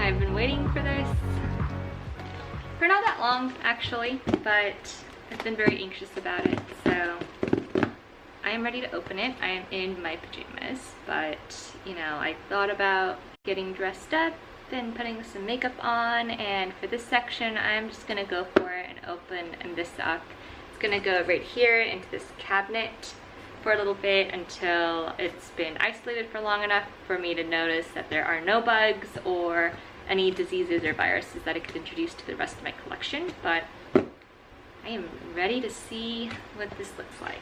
I've been waiting for this for not that long actually, but I've been very anxious about it, so I am ready to open it. I am in my pajamas, but you know, I thought about getting dressed up and putting some makeup on, and for this section I'm just gonna go for it and open this up. It's gonna go right here into this cabinet for a little bit until it's been isolated for long enough for me to notice that there are no bugs or any diseases or viruses that it could introduce to the rest of my collection, but I am ready to see what this looks like.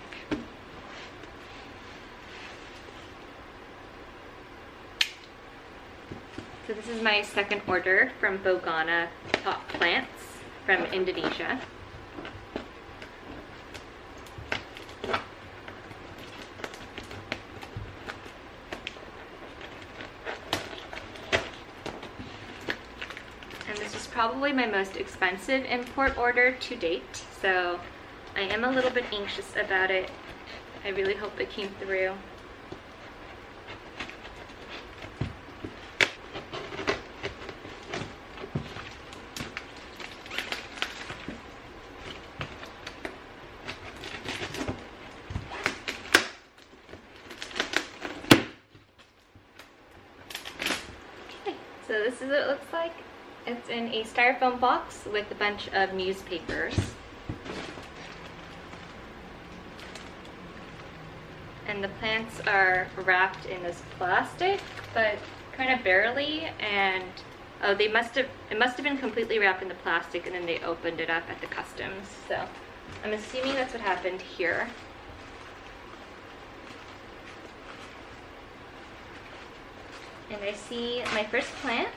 So this is my second order from boganapotplants from Indonesia. And this is probably my most expensive import order to date, so I am a little bit anxious about it. I really hope it came through. So this is what it looks like. It's in a styrofoam box with a bunch of newspapers. And the plants are wrapped in this plastic, but kind of barely, and oh, it must have been completely wrapped in the plastic and then they opened it up at the customs. So I'm assuming that's what happened here. And I see my first plant.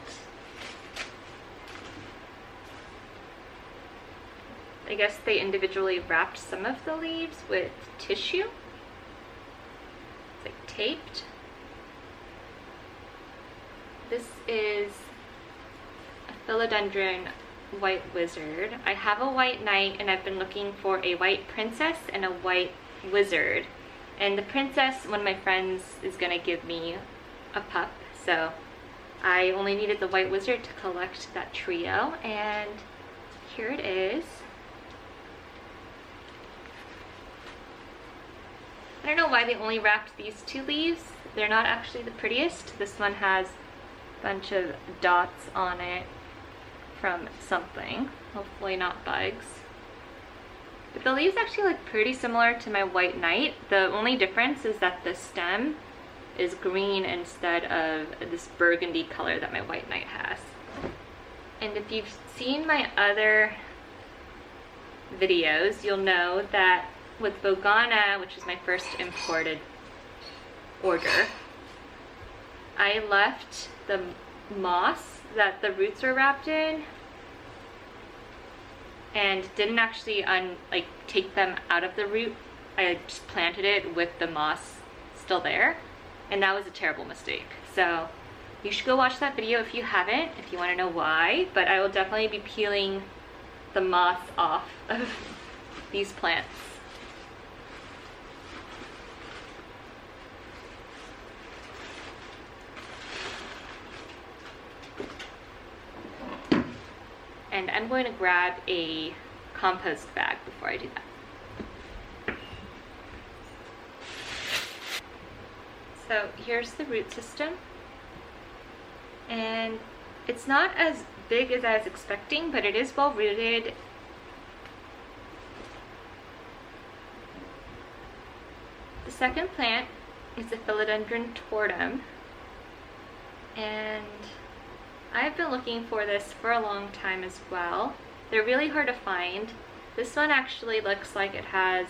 I guess they individually wrapped some of the leaves with tissue. It's like taped. This is a Philodendron white wizard. I have a white knight and I've been looking for a white princess and a white wizard. And the princess, one of my friends is gonna give me a pup. So I only needed the white wizard to collect that trio, and here it is. I don't know why they only wrapped these two leaves. They're not actually the prettiest. This one has a bunch of dots on it from something, hopefully not bugs. But the leaves actually look pretty similar to my white knight. The only difference is that the stem is green instead of this burgundy color that my white knight has. And if you've seen my other videos, you'll know that with Bogana, which is my first imported order, I left the moss that the roots were wrapped in and didn't actually take them out of the root. I just planted it with the moss still there. And that was a terrible mistake. So you should go watch that video if you haven't, if you want to know why, but I will definitely be peeling the moss off of these plants. And I'm going to grab a compost bag before I do that. So here's the root system, and it's not as big as I was expecting, but it is well rooted. The second plant is a Philodendron Tortum, and I've been looking for this for a long time as well. They're really hard to find. This one actually looks like it has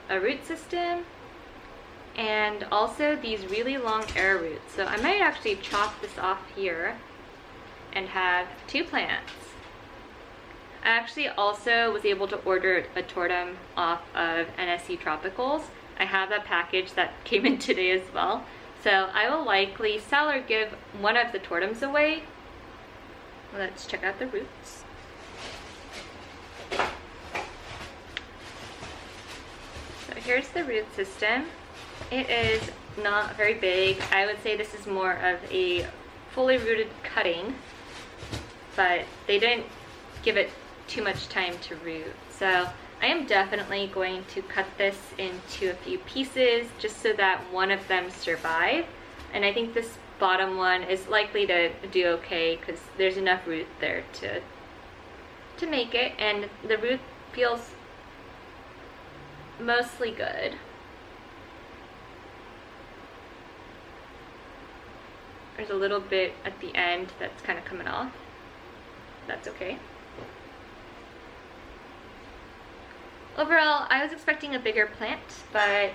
a root system and also these really long air roots. So I might actually chop this off here and have two plants. I actually also was able to order a tortum off of NSC Tropicals. I have that package that came in today as well. So I will likely sell or give one of the tortums away. Let's check out the roots. So here's the root system. It is not very big. I would say this is more of a fully rooted cutting. but they didn't give it too much time to root. So I am definitely going to cut this into a few pieces just so that one of them survive. And I think this bottom one is likely to do okay because there's enough root there to make it, and the root feels mostly good. There's a little bit at the end that's kind of coming off. That's okay. Overall, I was expecting a bigger plant, but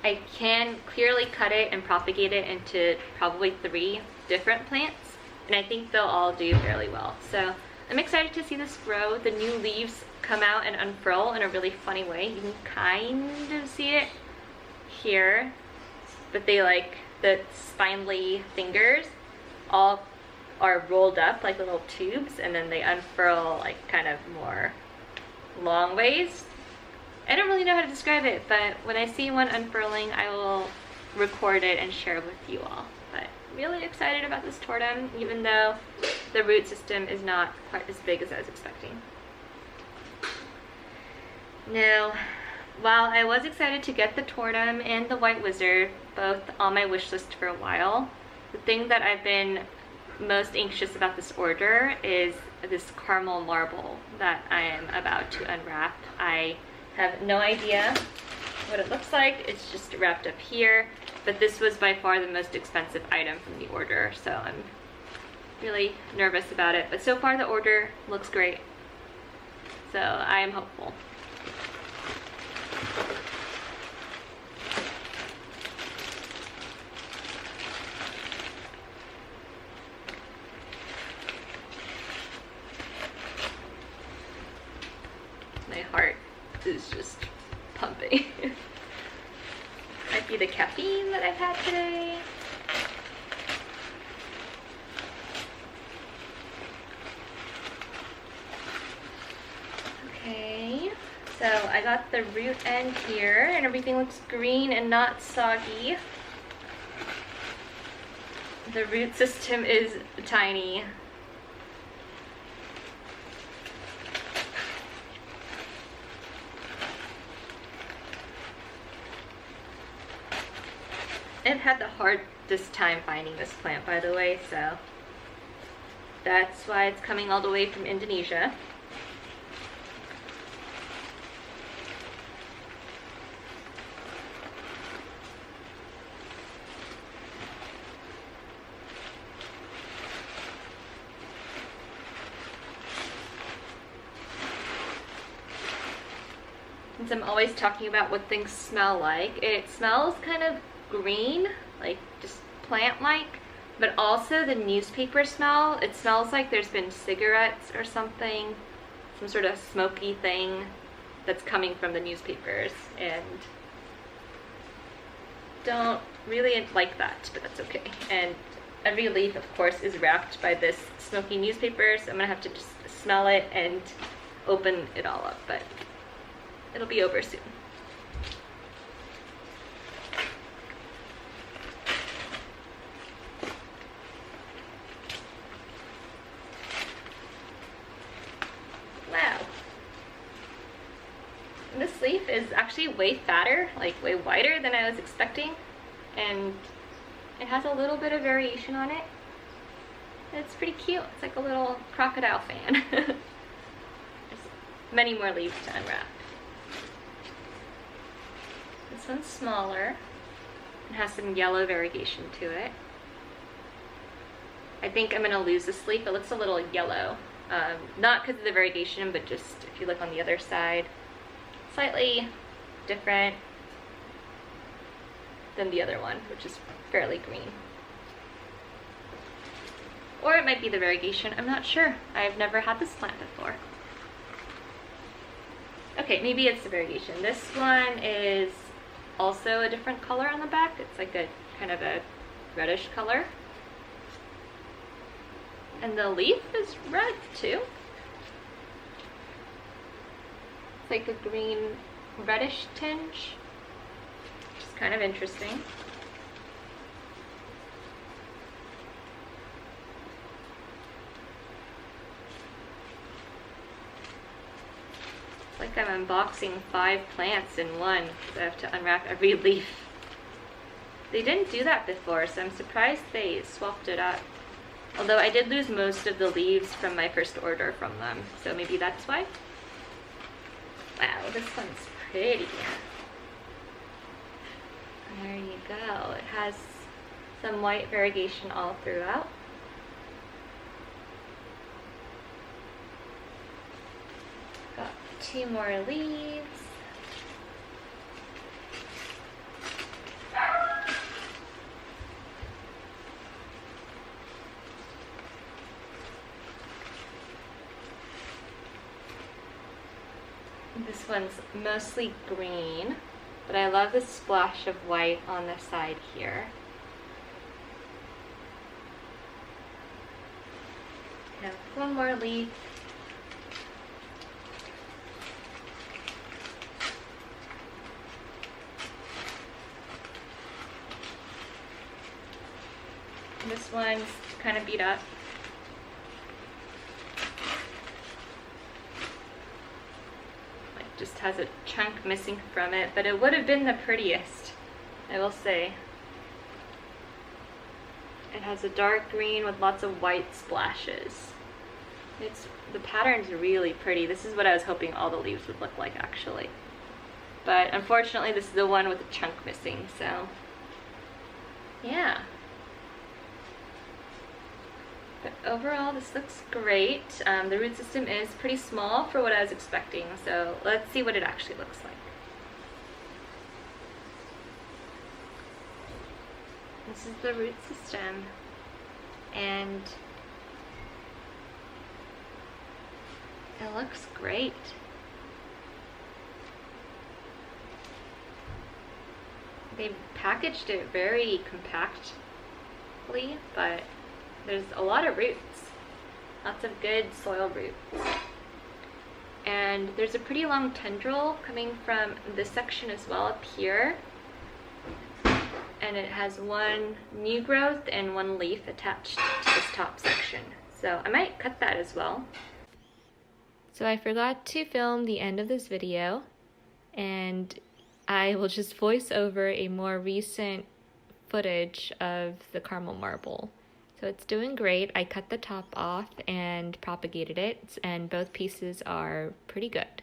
I can clearly cut it and propagate it into probably 3 different plants, and I think they'll all do fairly well. So I'm excited to see this grow. The new leaves come out and unfurl in a really funny way. You can kind of see it here, but they like the spindly fingers all are rolled up like little tubes, and then they unfurl like kind of more long ways. I don't really know how to describe it, but when I see one unfurling, I will record it and share with you all. But really excited about this tortum, even though the root system is not quite as big as I was expecting. Now, while I was excited to get the tortum and the white wizard, both on my wish list for a while, the thing that I've been most anxious about this order is this caramel marble that I am about to unwrap. I have no idea what it looks like. It's just wrapped up here, but this was by far the most expensive item from the order, so I'm really nervous about it. But so far the order looks great, so I am hopeful. My heart is just pumping. Might be the caffeine that I've had today. Okay, so I got the root end here and everything looks green and not soggy. The root system is tiny. I've had the hardest time finding this plant, by the way, so that's why it's coming all the way from Indonesia. Since I'm always talking about what things smell like, it smells kind of green, like just plant-like, but also the newspaper smell. It smells like there's been cigarettes or something, some sort of smoky thing that's coming from the newspapers, and don't really like that, but that's okay. And every leaf, of course, is wrapped by this smoky newspaper, so I'm gonna have to just smell it and open it all up, but it'll be over soon. Wow. This leaf is actually way fatter, like way wider than I was expecting, and it has a little bit of variation on it. It's pretty cute. It's like a little crocodile fan. There's many more leaves to unwrap. This one's smaller. It has some yellow variegation to it. I think I'm gonna lose this leaf. It looks a little yellow. Not because of the variegation, but just if you look on the other side, slightly different than the other one, which is fairly green. Or it might be the variegation, I'm not sure. I've never had this plant before. Okay, maybe it's the variegation. This one is also a different color on the back. It's like a kind of a reddish color. And the leaf is red too. It's like a green reddish tinge, which is kind of interesting. like I'm unboxing 5 plants in one because I have to unwrap every leaf. They didn't do that before, so I'm surprised they swapped it up. Although I did lose most of the leaves from my first order from them, so maybe that's why. Wow, this one's pretty. There you go. It has some white variegation all throughout. Got 2 more leaves. This one's mostly green, but I love the splash of white on the side here. I have 1 more leaf. This one's kind of beat up. It just has a chunk missing from it, but it would have been the prettiest, I will say. It has a dark green with lots of white splashes. The pattern's really pretty. This is what I was hoping all the leaves would look like, actually. But unfortunately, this is the one with the chunk missing, so yeah. But overall, this looks great. The root system is pretty small for what I was expecting, so let's see what it actually looks like. This is the root system, and it looks great. They packaged it very compactly, but there's a lot of roots, lots of good soil roots. And there's a pretty long tendril coming from this section as well up here. And it has 1 new growth and 1 leaf attached to this top section. So I might cut that as well. So I forgot to film the end of this video, and I will just voice over a more recent footage of the caramel marble. So it's doing great. I cut the top off and propagated it, and both pieces are pretty good.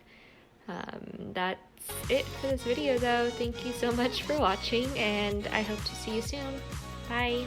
That's it for this video though. Thank you so much for watching, and I hope to see you soon. Bye!